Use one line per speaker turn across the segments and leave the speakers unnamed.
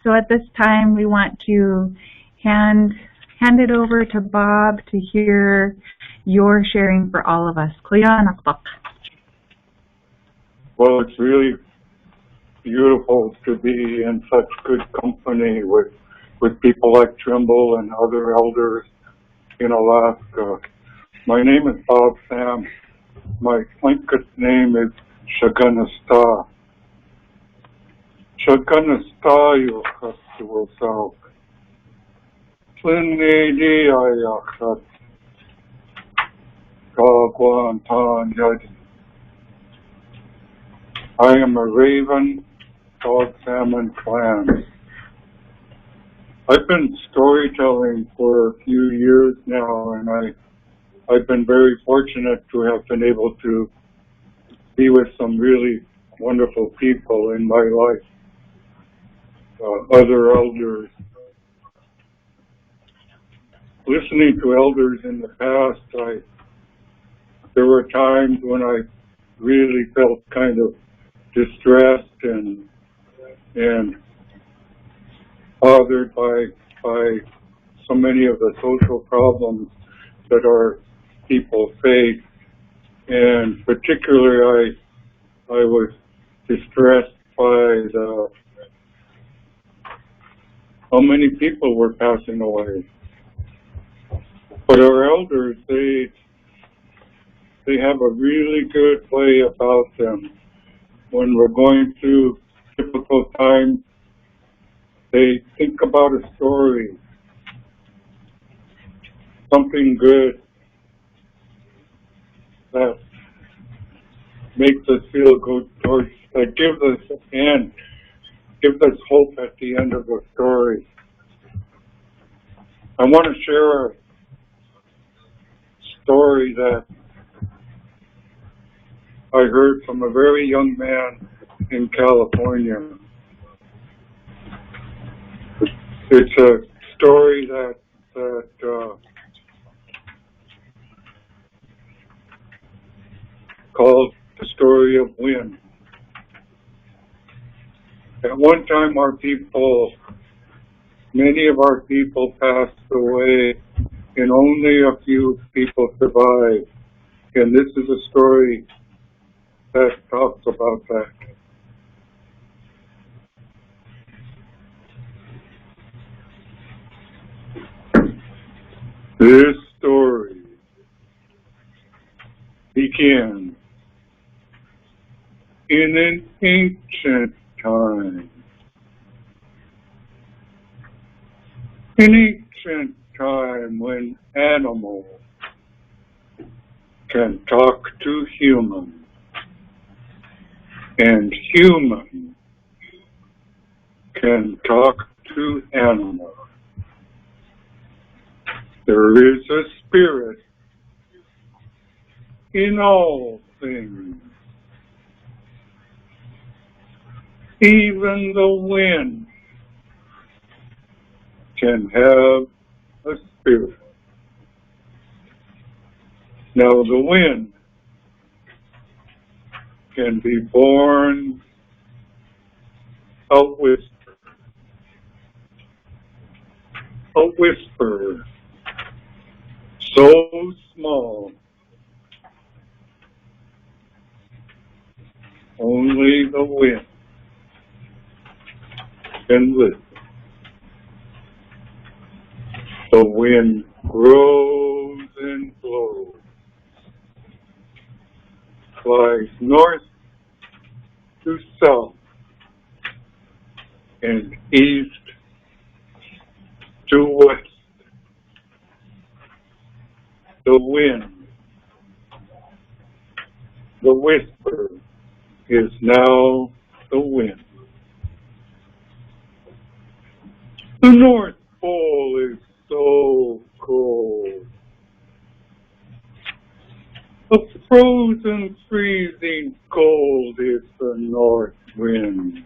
So at this time, we want to hand it over to Bob to hear your sharing for all of us. Quyana.
Well, it's really beautiful to be in such good company with people like Trimble and other elders in Alaska. My name is Bob Sam. My Tlingit name is Shaagunastaa. Shaagunastaa yuchasuosau. Tlingit ayachat. Kagwantan yadi. I am a raven, dog, salmon clan. I've been storytelling for a few years now, and I've been very fortunate to have been able to be with some really wonderful people in my life, other elders. Listening to elders in the past, there were times when I really felt kind of distressed and bothered by so many of the social problems that our people face, and particularly I was distressed by how many people were passing away. But our elders, they have a really good way about them. When we're going through difficult times, they think about a story, something good that makes us feel good, that gives us hope at the end of the story. I want to share a story that I heard from a very young man in California. It's a story that called The Story of Wind. At one time, many of our people passed away, and only a few people survived. And this is a story that talks about that. This story begins in an ancient time. An ancient time when animals can talk to humans, and humans can talk to animals. There is a spirit in all things. Even the wind can have a spirit. Now the wind can be born a whisper so small, only the wind can listen. The wind grows and blows, flies north to south and east to west. The wind, the whisper, is now the wind. The North Pole is so cold. A frozen, freezing cold is the north wind.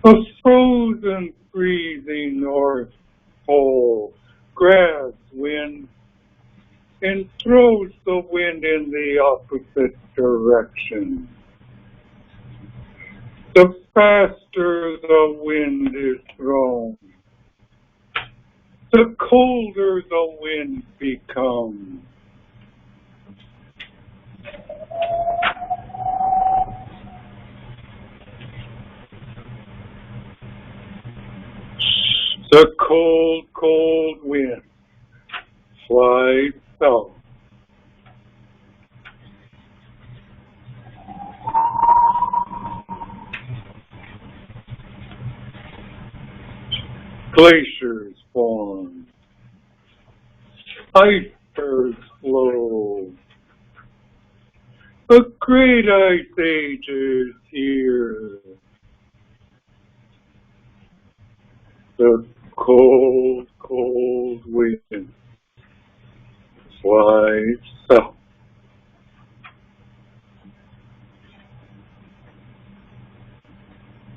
A frozen, freezing North Pole grabs wind and throws the wind in the opposite direction. the faster the wind is thrown, the colder the wind becomes. The cold, cold wind flies south. Glaciers form. Icebergs flow. A great ice age is here. The cold, cold wind flies south.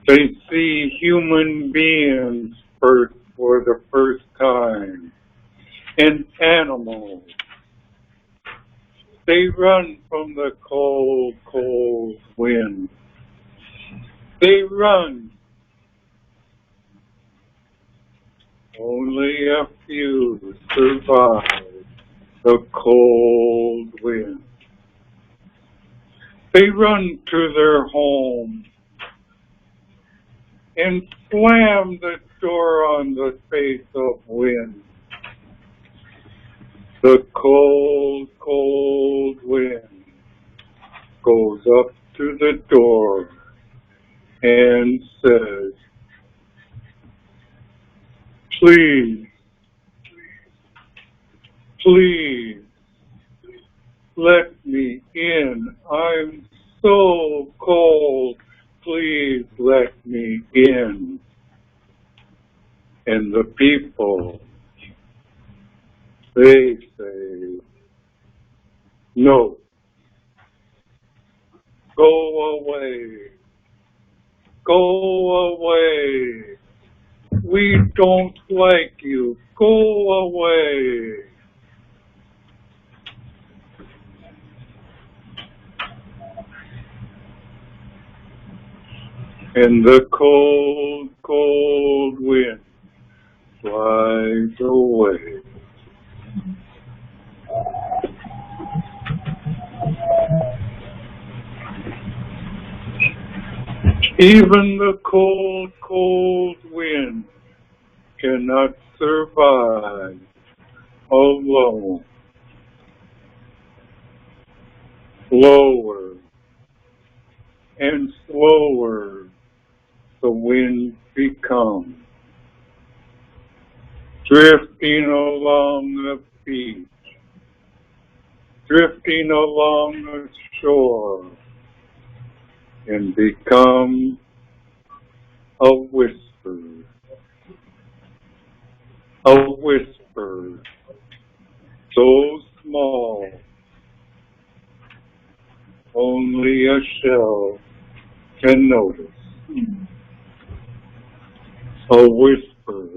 They see human beings for the first time, and animals. They run from the cold, cold wind. They run. Only a few survive the cold wind. They run to their homes and slam the door on the face of wind. The cold, cold wind goes up to the door and says, "Please, please, let me in. I'm so cold. Please let me in." And the people, they say, "No, go away, go away. We don't like you. Go away." And the cold, cold wind flies away. Even the cold, cold wind cannot survive alone. Slower and slower the wind becomes, drifting along the beach, drifting along the shore, and become a whisper, so small, only a shell can notice. A whisper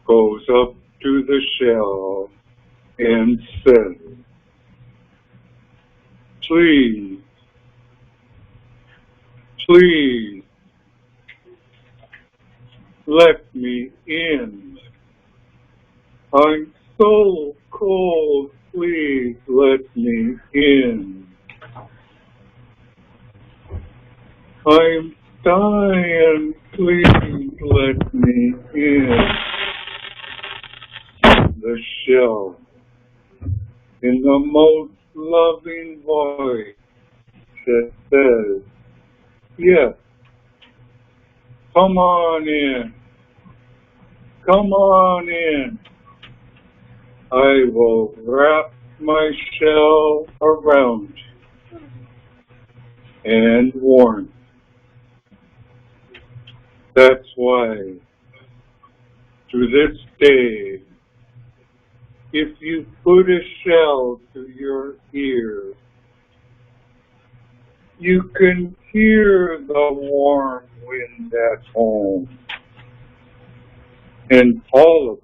goes up to the shell and says, "Please, please, let me in. I'm so cold, please let me in. I'm dying, please let me in." The shell, in the most loving voice, that says, "Yes, come on in, come on in. I will wrap my shell around you and warm you." That's why, to this day, if you put a shell to your ear, you can hear the warm wind at home. And all of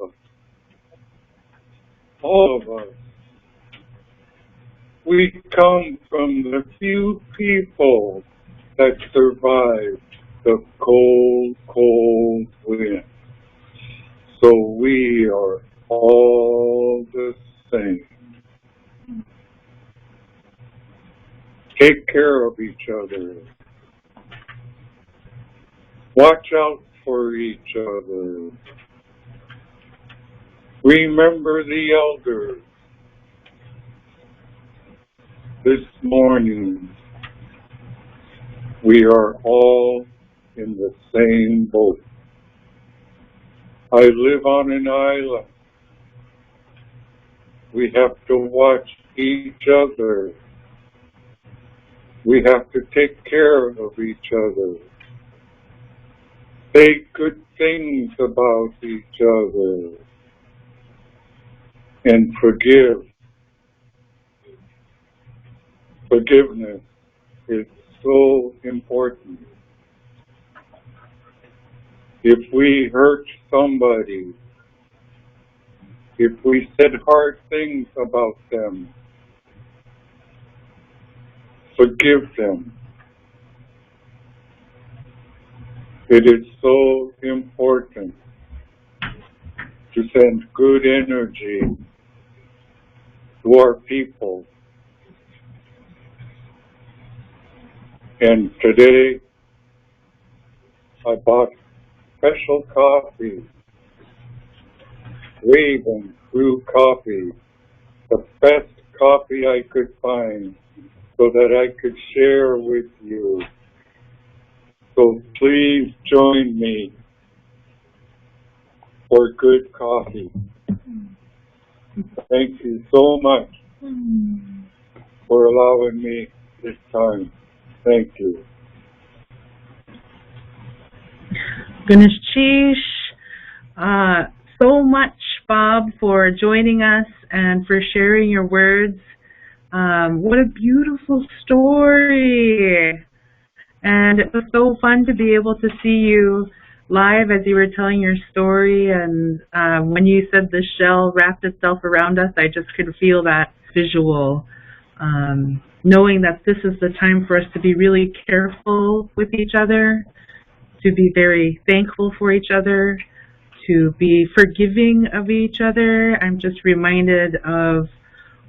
us, we come from the few people that survived the cold, cold wind. So we are all the same. Take care of each other. Watch out for each other. Remember the elders. This morning, we are all in the same boat. I live on an island. We have to watch each other. We have to take care of each other. Say good things about each other. And forgive. Forgiveness is so important. If we hurt somebody, if we said hard things about them, forgive them. It is so important to send good energy to our people. And today, I bought special coffee, Raven Brew Coffee, the best coffee I could find, so that I could share with you. So please join me for good coffee. Thank you so much for allowing me this time. Thank you.
Gunalchéesh, so much, Bob, for joining us and for sharing your words. What a beautiful story. And it was so fun to be able to see you live as you were telling your story. And when you said the shell wrapped itself around us, I just could feel that visual. Knowing that this is the time for us to be really careful with each other, to be very thankful for each other, to be forgiving of each other. I'm just reminded of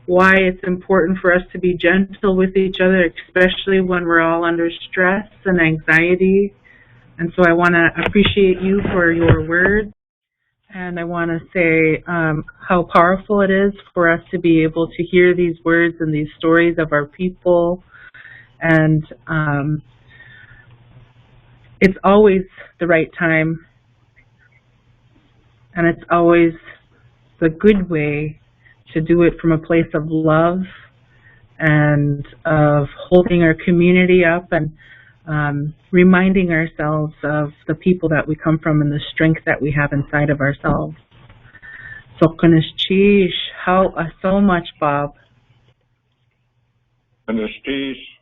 why it's important for us to be gentle with each other, especially when we're all under stress and anxiety. And so I want to appreciate you for your words. And I want to say how powerful it is for us to be able to hear these words and these stories of our people. And it's always the right time. And it's always the good way to do it from a place of love and of holding our community up and reminding ourselves of the people that we come from and the strength that we have inside of ourselves. So Gunalchéesh, how so much, Bob.
Gunalchéesh.